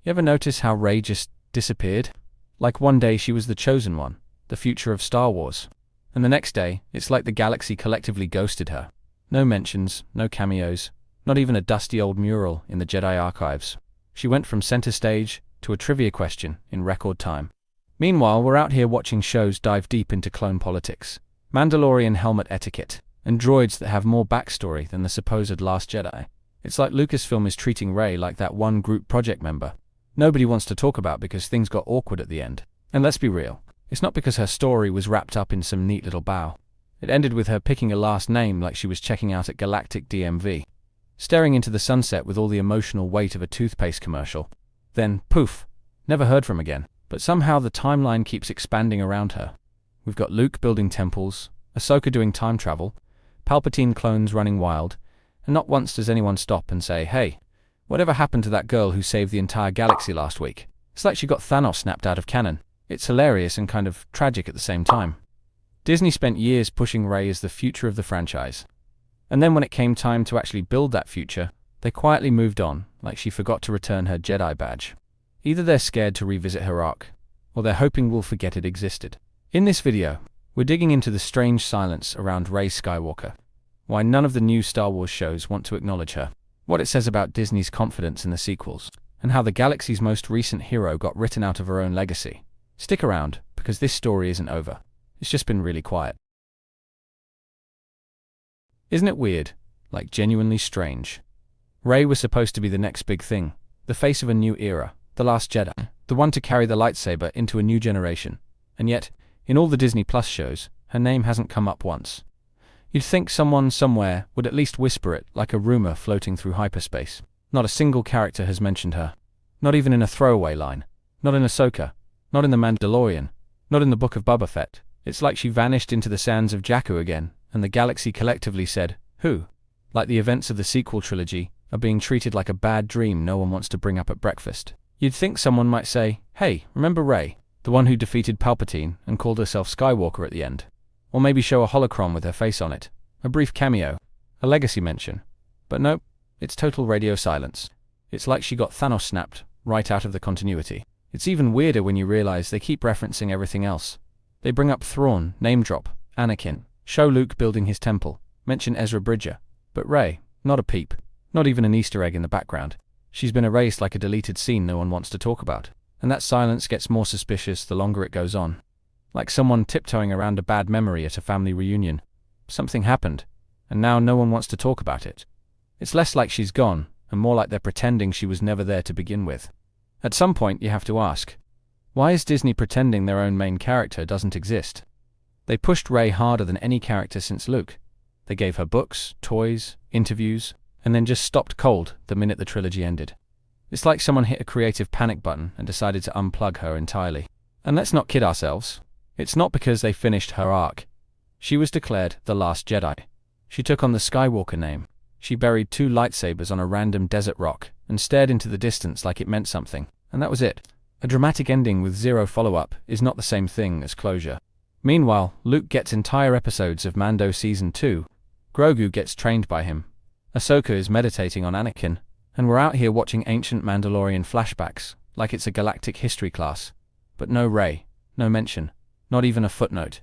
You ever notice how Rey just disappeared? Like one day she was the chosen one, the future of Star Wars. And the next day, it's like the galaxy collectively ghosted her. No mentions, no cameos, not even a dusty old mural in the Jedi archives. She went from center stage to a trivia question in record time. Meanwhile, we're out here watching shows dive deep into clone politics, Mandalorian helmet etiquette, and droids that have more backstory than the supposed Last Jedi. It's like Lucasfilm is treating Rey like that one group project member nobody wants to talk about because things got awkward at the end. And let's be real, it's not because her story was wrapped up in some neat little bow. It ended with her picking a last name like she was checking out at Galactic DMV, staring into the sunset with all the emotional weight of a toothpaste commercial. Then, poof, never heard from again. But somehow the timeline keeps expanding around her. We've got Luke building temples, Ahsoka doing time travel, Palpatine clones running wild, and not once does anyone stop and say, hey, whatever happened to that girl who saved the entire galaxy last week? It's like she got Thanos snapped out of canon. It's hilarious and kind of tragic at the same time. Disney spent years pushing Rey as the future of the franchise. And then when it came time to actually build that future, they quietly moved on, like she forgot to return her Jedi badge. Either they're scared to revisit her arc, or they're hoping we'll forget it existed. In this video, we're digging into the strange silence around Rey Skywalker, why none of the new Star Wars shows want to acknowledge her, what it says about Disney's confidence in the sequels, and how the galaxy's most recent hero got written out of her own legacy. Stick around, because this story isn't over. It's just been really quiet. Isn't it weird? Like genuinely strange. Rey was supposed to be the next big thing, the face of a new era, the Last Jedi, the one to carry the lightsaber into a new generation. And yet, in all the Disney Plus shows, her name hasn't come up once. You'd think someone somewhere would at least whisper it like a rumor floating through hyperspace. Not a single character has mentioned her. Not even in a throwaway line. Not in Ahsoka. Not in The Mandalorian. Not in the Book of Boba Fett. It's like she vanished into the sands of Jakku again, and the galaxy collectively said, who? Like the events of the sequel trilogy are being treated like a bad dream no one wants to bring up at breakfast. You'd think someone might say, hey, remember Rey, the one who defeated Palpatine and called herself Skywalker at the end? Or maybe show a holocron with her face on it, a brief cameo, a legacy mention. But nope, it's total radio silence. It's like she got Thanos snapped right out of the continuity. It's even weirder when you realize they keep referencing everything else. They bring up Thrawn, name drop, Anakin, show Luke building his temple, mention Ezra Bridger. But Rey, not a peep, not even an Easter egg in the background. She's been erased like a deleted scene no one wants to talk about. And that silence gets more suspicious the longer it goes on. Like someone tiptoeing around a bad memory at a family reunion. Something happened, and now no one wants to talk about it. It's less like she's gone, and more like they're pretending she was never there to begin with. At some point you have to ask, why is Disney pretending their own main character doesn't exist? They pushed Rey harder than any character since Luke. They gave her books, toys, interviews, and then just stopped cold the minute the trilogy ended. It's like someone hit a creative panic button and decided to unplug her entirely. And let's not kid ourselves. It's not because they finished her arc. She was declared the Last Jedi. She took on the Skywalker name. She buried 2 lightsabers on a random desert rock and stared into the distance like it meant something. And that was it. A dramatic ending with 0 follow-up is not the same thing as closure. Meanwhile, Luke gets entire episodes of Mando Season 2. Grogu gets trained by him. Ahsoka is meditating on Anakin. And we're out here watching ancient Mandalorian flashbacks, like it's a galactic history class. But no Rey, no mention, not even a footnote.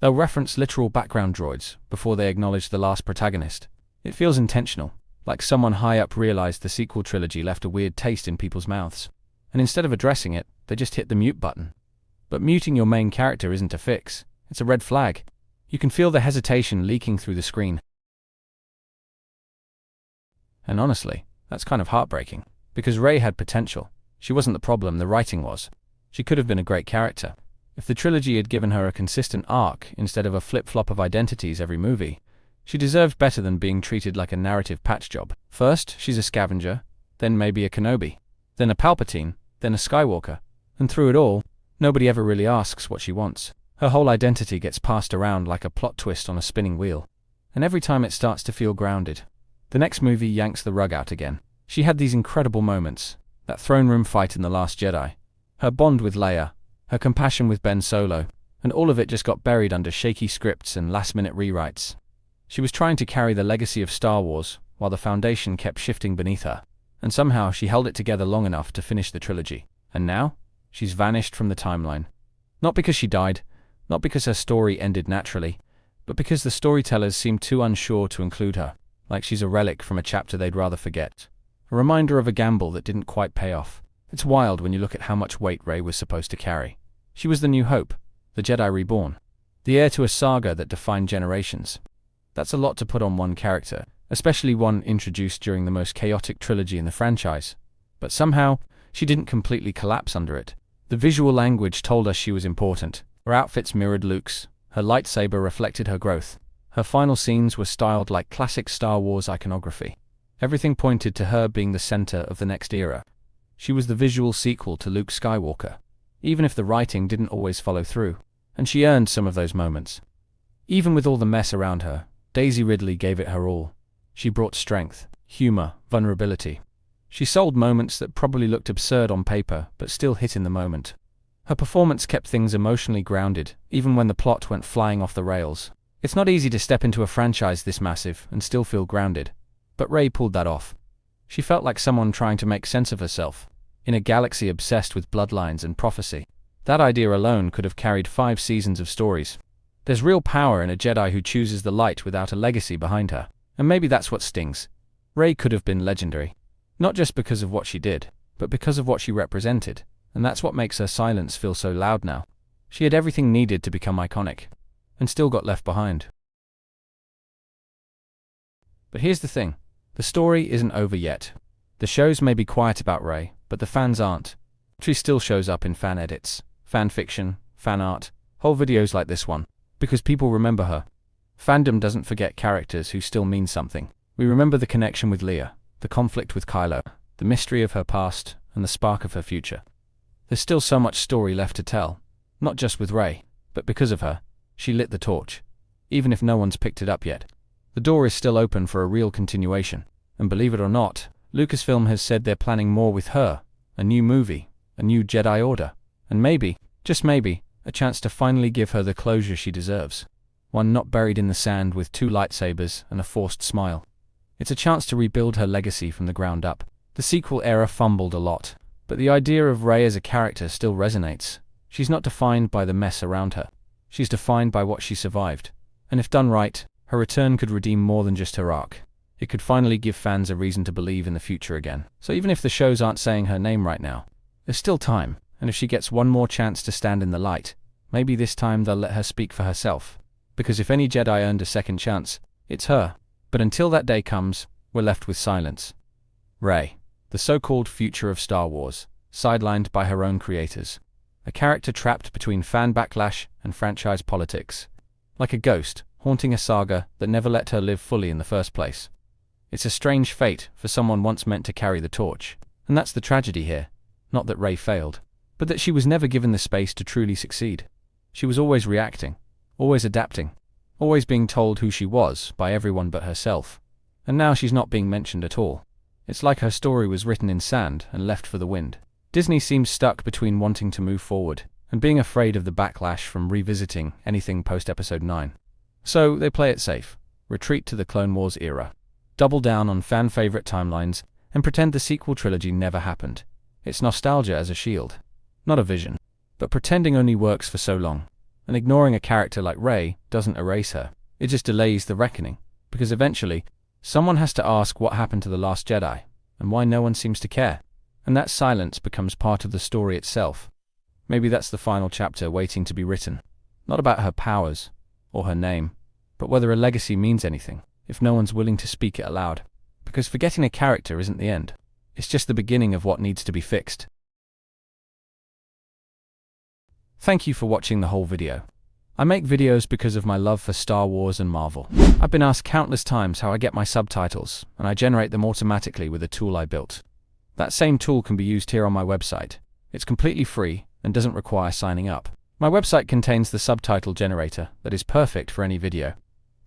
They'll reference literal background droids before they acknowledge the last protagonist. It feels intentional, like someone high up realized the sequel trilogy left a weird taste in people's mouths. And instead of addressing it, they just hit the mute button. But muting your main character isn't a fix, it's a red flag. You can feel the hesitation leaking through the screen. And honestly, that's kind of heartbreaking, because Rey had potential. She wasn't the problem, the writing was. She could have been a great character. If the trilogy had given her a consistent arc instead of a flip-flop of identities every movie, she deserved better than being treated like a narrative patch job. First, she's a scavenger, then maybe a Kenobi, then a Palpatine, then a Skywalker. And through it all, nobody ever really asks what she wants. Her whole identity gets passed around like a plot twist on a spinning wheel. And every time it starts to feel grounded, the next movie yanks the rug out again. She had these incredible moments. That throne room fight in The Last Jedi. Her bond with Leia. Her compassion with Ben Solo. And all of it just got buried under shaky scripts and last-minute rewrites. She was trying to carry the legacy of Star Wars, while the foundation kept shifting beneath her. and somehow she held it together long enough to finish the trilogy. And now, she's vanished from the timeline. Not because she died, not because her story ended naturally, but because the storytellers seemed too unsure to include her, like she's a relic from a chapter they'd rather forget. A reminder of a gamble that didn't quite pay off. It's wild when you look at how much weight Rey was supposed to carry. She was the new hope, the Jedi reborn, the heir to a saga that defined generations. That's a lot to put on one character, especially one introduced during the most chaotic trilogy in the franchise. But somehow, she didn't completely collapse under it. The visual language told us she was important. Her outfits mirrored Luke's. Her lightsaber reflected her growth. Her final scenes were styled like classic Star Wars iconography. Everything pointed to her being the center of the next era. She was the visual sequel to Luke Skywalker, even if the writing didn't always follow through. And she earned some of those moments. Even with all the mess around her, Daisy Ridley gave it her all. She brought strength, humor, vulnerability. She sold moments that probably looked absurd on paper, but still hit in the moment. Her performance kept things emotionally grounded, even when the plot went flying off the rails. It's not easy to step into a franchise this massive and still feel grounded. But Rey pulled that off. She felt like someone trying to make sense of herself, in a galaxy obsessed with bloodlines and prophecy. That idea alone could have carried 5 seasons of stories. There's real power in a Jedi who chooses the light without a legacy behind her. And maybe that's what stings. Rey could have been legendary. Not just because of what she did, but because of what she represented. And that's what makes her silence feel so loud now. She had everything needed to become iconic, and still got left behind. But here's the thing. The story isn't over yet. The shows may be quiet about Rey, but the fans aren't. She still shows up in fan edits, fan fiction, fan art, whole videos like this one, because people remember her. Fandom doesn't forget characters who still mean something. We remember the connection with Leia, the conflict with Kylo, the mystery of her past, and the spark of her future. There's still so much story left to tell, not just with Rey, but because of her. She lit the torch, even if no one's picked it up yet. The door is still open for a real continuation, and believe it or not, Lucasfilm has said they're planning more with her, a new movie, a new Jedi Order, and maybe, just maybe, a chance to finally give her the closure she deserves. One not buried in the sand with 2 lightsabers and a forced smile. It's a chance to rebuild her legacy from the ground up. The sequel era fumbled a lot, but the idea of Rey as a character still resonates. She's not defined by the mess around her. She's defined by what she survived. And if done right, her return could redeem more than just her arc. It could finally give fans a reason to believe in the future again. So even if the shows aren't saying her name right now, there's still time, and if she gets one more chance to stand in the light, maybe this time they'll let her speak for herself. Because if any Jedi earned a second chance, it's her. But until that day comes, we're left with silence. Rey, the so-called future of Star Wars, sidelined by her own creators. A character trapped between fan backlash and franchise politics. Like a ghost, haunting a saga that never let her live fully in the first place. It's a strange fate for someone once meant to carry the torch. And that's the tragedy here. Not that Rey failed, but that she was never given the space to truly succeed. She was always reacting, always adapting, always being told who she was by everyone but herself. And now she's not being mentioned at all. It's like her story was written in sand and left for the wind. Disney seems stuck between wanting to move forward and being afraid of the backlash from revisiting anything post-Episode 9. So they play it safe, retreat to the Clone Wars era, double down on fan-favorite timelines, and pretend the sequel trilogy never happened. It's nostalgia as a shield, not a vision. But pretending only works for so long, and ignoring a character like Rey doesn't erase her. It just delays the reckoning, because eventually, someone has to ask what happened to The Last Jedi, and why no one seems to care. And that silence becomes part of the story itself. Maybe that's the final chapter waiting to be written. Not about her powers, or her name, but whether a legacy means anything, if no one's willing to speak it aloud. Because forgetting a character isn't the end. It's just the beginning of what needs to be fixed. Thank you for watching the whole video. I make videos because of my love for Star Wars and Marvel. I've been asked countless times how I get my subtitles, and I generate them automatically with a tool I built. That same tool can be used here on my website. It's completely free and doesn't require signing up. My website contains the subtitle generator that is perfect for any video.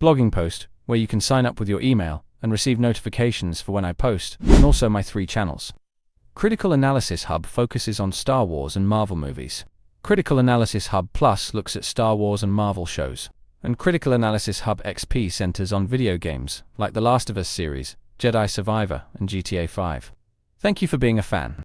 Blogging post, where you can sign up with your email and receive notifications for when I post, and also my 3 channels. Critical Analysis Hub focuses on Star Wars and Marvel movies. Critical Analysis Hub Plus looks at Star Wars and Marvel shows. And Critical Analysis Hub XP centers on video games, like the Last of Us series, Jedi Survivor, and GTA 5. Thank you for being a fan.